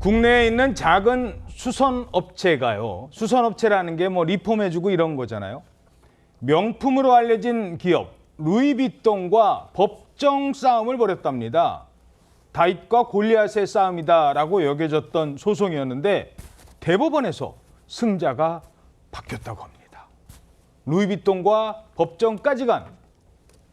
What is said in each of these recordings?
국내에 있는 작은 수선업체가요. 수선업체라는 게 뭐 리폼해주고 이런 거잖아요. 명품으로 알려진 기업 루이비통과 법정 싸움을 벌였답니다. 다윗과 골리앗의 싸움이다라고 여겨졌던 소송이었는데 대법원에서 승자가 바뀌었다고 합니다. 루이비통과 법정까지 간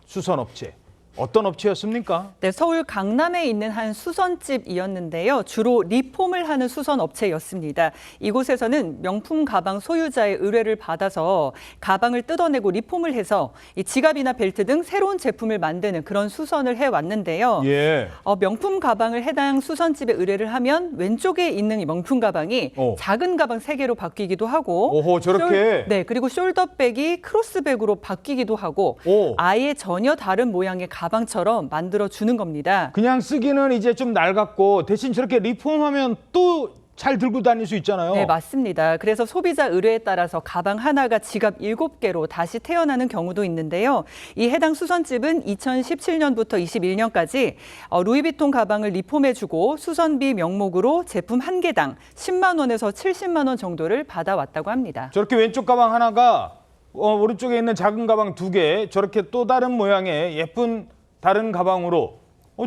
수선업체. 어떤 업체였습니까? 네, 서울 강남에 있는 한 수선집이었는데요. 주로 리폼을 하는 수선업체였습니다. 이곳에서는 명품 가방 소유자의 의뢰를 받아서 가방을 뜯어내고 리폼을 해서 이 지갑이나 벨트 등 새로운 제품을 만드는 그런 수선을 해왔는데요. 예. 명품 가방을 해당 수선집에 의뢰를 하면 왼쪽에 있는 이 명품 가방이 작은 가방 3개로 바뀌기도 하고 오호, 저렇게? 네, 그리고 숄더백이 크로스백으로 바뀌기도 하고 아예 전혀 다른 모양의 가방처럼 만들어주는 겁니다. 그냥 쓰기는 이제 좀 낡았고 대신 저렇게 리폼하면 또 잘 들고 다닐 수 있잖아요. 네, 맞습니다. 그래서 소비자 의뢰에 따라서 가방 하나가 지갑 7개로 다시 태어나는 경우도 있는데요. 이 해당 수선집은 2017년부터 21년까지 루이비통 가방을 리폼해주고 수선비 명목으로 제품 1개당 10만 원에서 70만 원 정도를 받아왔다고 합니다. 저렇게 왼쪽 가방 하나가 오른쪽에 있는 작은 가방 2개, 저렇게 또 다른 모양의 예쁜 다른 가방으로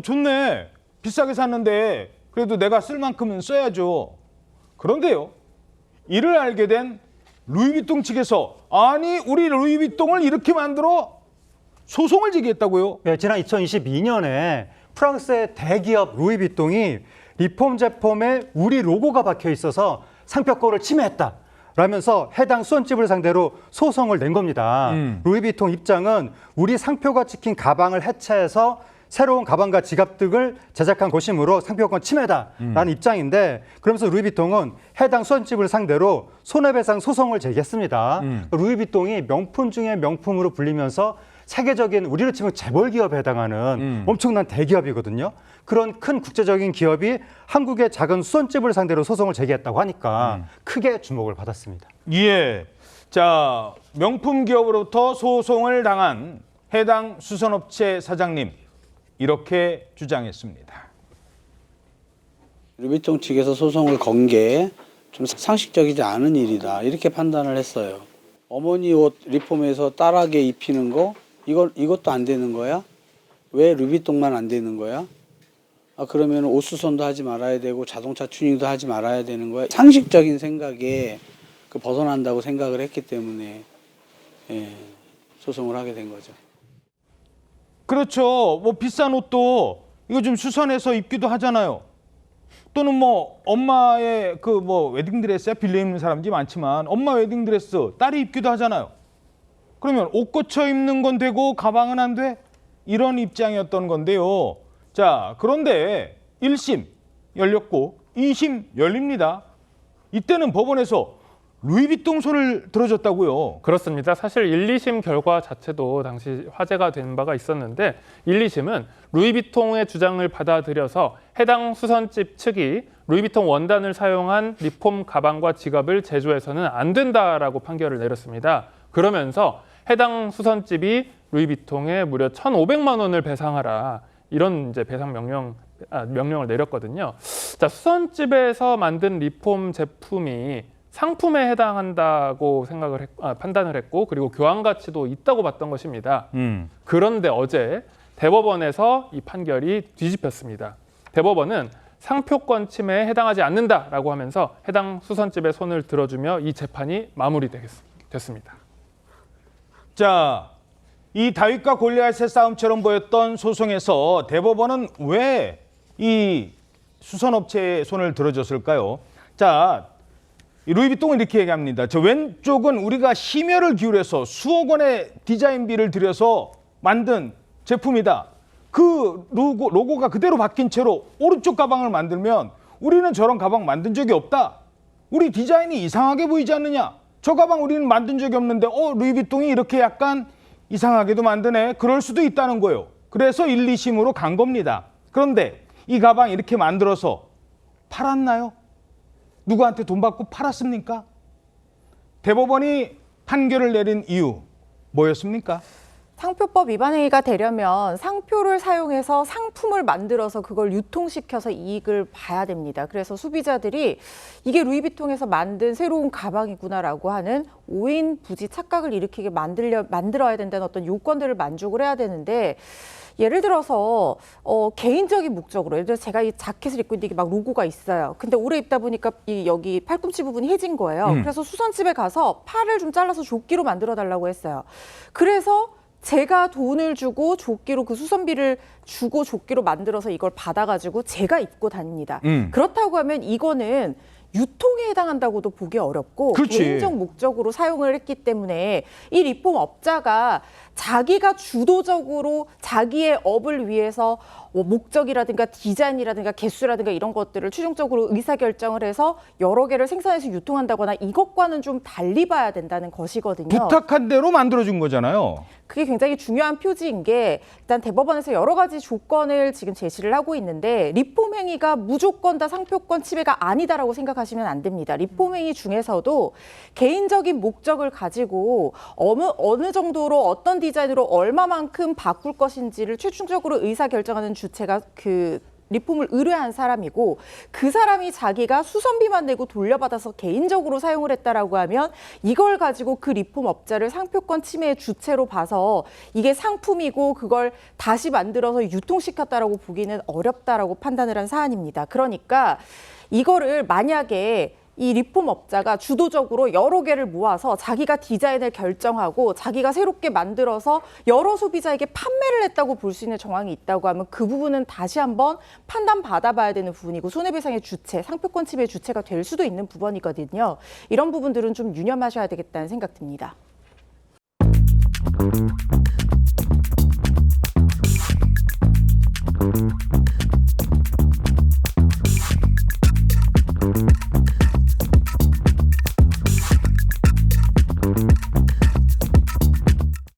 좋네. 비싸게 샀는데 그래도 내가 쓸 만큼은 써야죠. 그런데요, 이를 알게 된 루이비통 측에서 아니 우리 루이비통을 이렇게 만들어 소송을 제기했다고요? 네, 지난 2022년에 프랑스의 대기업 루이비통이 리폼 제품에 우리 로고가 박혀 있어서 상표권을 침해했다 라면서 해당 수선집을 상대로 소송을 낸 겁니다. 루이비통 입장은 우리 상표가 찍힌 가방을 해체해서 새로운 가방과 지갑 등을 제작한 것이므로 상표권 침해다라는 입장인데, 그러면서 루이비통은 해당 수선집을 상대로 손해배상 소송을 제기했습니다. 루이비통이 명품 중에 명품으로 불리면서 세계적인 우리로 치면 재벌 기업에 해당하는 엄청난 대기업이거든요. 그런 큰 국제적인 기업이 한국의 작은 수선집을 상대로 소송을 제기했다고 하니까 크게 주목을 받았습니다. 예. 자, 명품 기업으로부터 소송을 당한 해당 수선업체 사장님 이렇게 주장했습니다. 루이비통 측에서 소송을 건 게 좀 상식적이지 않은 일이다 이렇게 판단을 했어요. 어머니 옷 리폼해서 딸에게 입히는 거 이것도 안 되는 거야? 왜 루이비통만 안 되는 거야? 그러면 옷 수선도 하지 말아야 되고 자동차 튜닝도 하지 말아야 되는 거야? 상식적인 생각에 벗어난다고 생각을 했기 때문에 소송을 하게 된 거죠. 그렇죠. 뭐 비싼 옷도 이거 좀 수선해서 입기도 하잖아요. 또는 뭐 엄마의 웨딩드레스야 빌려 입는 사람들이 많지만 엄마 웨딩드레스 딸이 입기도 하잖아요. 그러면 옷 고쳐 입는 건 되고 가방은 안 돼? 이런 입장이었던 건데요. 자, 그런데 1심 열렸고 2심 열립니다. 이때는 법원에서 루이비통 손을 들어줬다고요. 그렇습니다. 사실 1, 2심 결과 자체도 당시 화제가 된 바가 있었는데 1, 2심은 루이비통의 주장을 받아들여서 해당 수선집 측이 루이비통 원단을 사용한 리폼 가방과 지갑을 제조해서는 안 된다라고 판결을 내렸습니다. 그러면서 해당 수선집이 루이비통에 무려 1,500만 원을 배상하라, 이런 이제 배상 명령을 내렸거든요. 자, 수선집에서 만든 리폼 제품이 상품에 해당한다고 판단을 했고, 그리고 교환 가치도 있다고 봤던 것입니다. 그런데 어제 대법원에서 이 판결이 뒤집혔습니다. 대법원은 상표권 침해에 해당하지 않는다라고 하면서 해당 수선집의 손을 들어주며 이 재판이 마무리됐습니다. 자, 이 다윗과 골리앗의 싸움처럼 보였던 소송에서 대법원은 왜 이 수선업체의 손을 들어줬을까요? 자, 이 루이비통은 이렇게 얘기합니다. 저 왼쪽은 우리가 심혈을 기울여서 수억 원의 디자인비를 들여서 만든 제품이다. 그 로고가 그대로 바뀐 채로 오른쪽 가방을 만들면 우리는 저런 가방 만든 적이 없다. 우리 디자인이 이상하게 보이지 않느냐. 저 가방 우리는 만든 적이 없는데 루이비통이 이렇게 약간 이상하게도 만드네. 그럴 수도 있다는 거예요. 그래서 1, 2심으로 간 겁니다. 그런데 이 가방 이렇게 만들어서 팔았나요? 누구한테 돈 받고 팔았습니까? 대법원이 판결을 내린 이유 뭐였습니까? 상표법 위반 행위가 되려면 상표를 사용해서 상품을 만들어서 그걸 유통시켜서 이익을 봐야 됩니다. 그래서 소비자들이 이게 루이비통에서 만든 새로운 가방이구나라고 하는 오인 부지 착각을 일으키게 만들어야 된다는 어떤 요건들을 만족을 해야 되는데, 예를 들어서 개인적인 목적으로, 예를 들어서 제가 이 자켓을 입고 있는데 이게 막 로고가 있어요. 근데 오래 입다 보니까 이 여기 팔꿈치 부분이 해진 거예요. 그래서 수선집에 가서 팔을 좀 잘라서 조끼로 만들어 달라고 했어요. 그래서 제가 돈을 주고 조끼로 그 수선비를 주고 조끼로 만들어서 이걸 받아가지고 제가 입고 다닙니다. 그렇다고 하면 이거는 유통에 해당한다고도 보기 어렵고, 그렇지. 개인적 목적으로 사용을 했기 때문에 이 리폼 업자가 자기가 주도적으로 자기의 업을 위해서 목적이라든가 디자인이라든가 개수라든가 이런 것들을 최종적으로 의사결정을 해서 여러 개를 생산해서 유통한다거나 이것과는 좀 달리 봐야 된다는 것이거든요. 부탁한 대로 만들어준 거잖아요. 그게 굉장히 중요한 표지인 게, 일단 대법원에서 여러 가지 조건을 지금 제시를 하고 있는데, 리폼 행위가 무조건 다 상표권 침해가 아니다라고 생각하시면 안 됩니다. 리폼 행위 중에서도 개인적인 목적을 가지고 어느 정도로 어떤 디자인으로 얼마만큼 바꿀 것인지를 최종적으로 의사결정하는 주체가 그 리폼을 의뢰한 사람이고, 그 사람이 자기가 수선비만 내고 돌려받아서 개인적으로 사용을 했다라고 하면 이걸 가지고 그 리폼 업자를 상표권 침해의 주체로 봐서 이게 상품이고 그걸 다시 만들어서 유통시켰다라고 보기는 어렵다라고 판단을 한 사안입니다. 그러니까 이거를 만약에 이 리폼 업자가 주도적으로 여러 개를 모아서 자기가 디자인을 결정하고 자기가 새롭게 만들어서 여러 소비자에게 판매를 했다고 볼 수 있는 정황이 있다고 하면 그 부분은 다시 한번 판단받아봐야 되는 부분이고, 손해배상의 주체, 상표권 침해의 주체가 될 수도 있는 부분이거든요. 이런 부분들은 좀 유념하셔야 되겠다는 생각 듭니다.